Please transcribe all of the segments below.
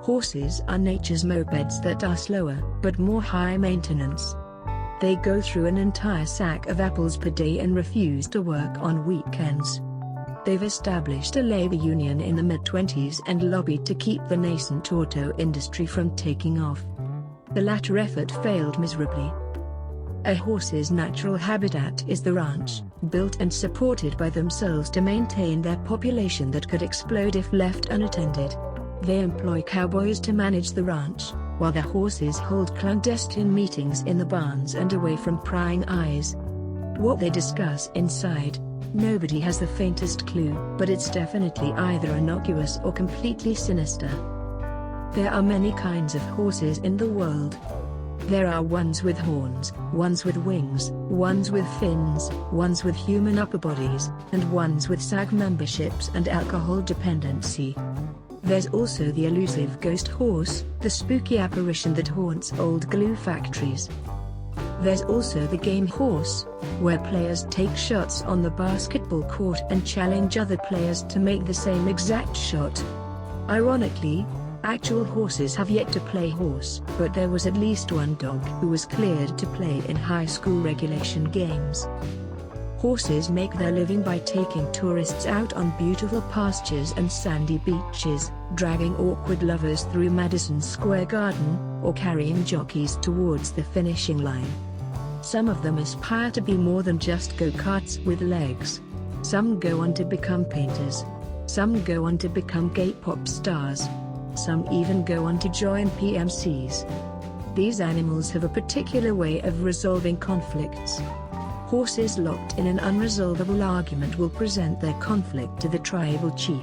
Horses are nature's mopeds that are slower, but more high maintenance. They go through an entire sack of apples per day and refuse to work on weekends. They've established a labor union in the mid-20s and lobbied to keep the nascent auto industry from taking off. The latter effort failed miserably. A horse's natural habitat is the ranch, built and supported by themselves to maintain their population that could explode if left unattended. They employ cowboys to manage the ranch, while the horses hold clandestine meetings in the barns and away from prying eyes. What they discuss inside, nobody has the faintest clue, but it's definitely either innocuous or completely sinister. There are many kinds of horses in the world. There are ones with horns, ones with wings, ones with fins, ones with human upper bodies, and ones with SAG memberships and alcohol dependency. There's also the elusive ghost horse, the spooky apparition that haunts old glue factories. There's also the game horse, where players take shots on the basketball court and challenge other players to make the same exact shot. Ironically, actual horses have yet to play horse, but there was at least one dog who was cleared to play in high school regulation games. Horses make their living by taking tourists out on beautiful pastures and sandy beaches, dragging awkward lovers through Madison Square Garden, or carrying jockeys towards the finishing line. Some of them aspire to be more than just go-karts with legs. Some go on to become painters. Some go on to become gay pop stars. Some even go on to join PMCs. These animals have a particular way of resolving conflicts. Horses locked in an unresolvable argument will present their conflict to the tribal chief.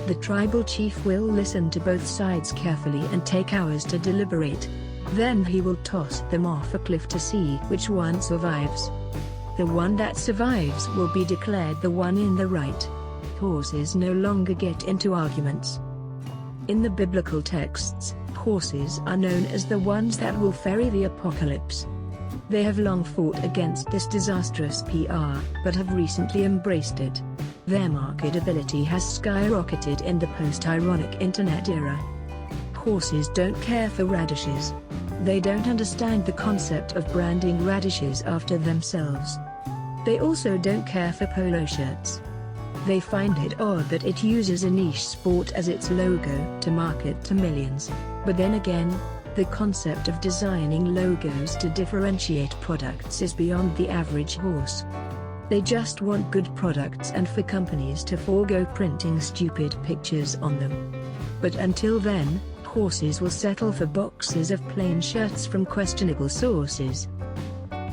The tribal chief will listen to both sides carefully and take hours to deliberate. Then he will toss them off a cliff to see which one survives. The one that survives will be declared the one in the right. Horses no longer get into arguments. In the biblical texts, horses are known as the ones that will ferry the apocalypse. They have long fought against this disastrous PR, but have recently embraced it. Their marketability has skyrocketed in the post-ironic internet era. Horses don't care for radishes. They don't understand the concept of branding radishes after themselves. They also don't care for polo shirts. They find it odd that it uses a niche sport as its logo to market to millions. But then again, the concept of designing logos to differentiate products is beyond the average horse. They just want good products and for companies to forego printing stupid pictures on them. But until then, horses will settle for boxes of plain shirts from questionable sources.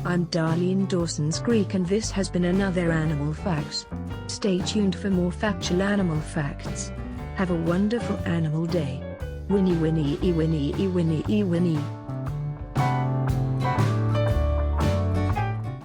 I'm Darlene Dawson's Greek and this has been another Animal Facts. Stay tuned for more factual animal facts. Have a wonderful animal day. Winnie Winnie Winnie Winnie Winnie.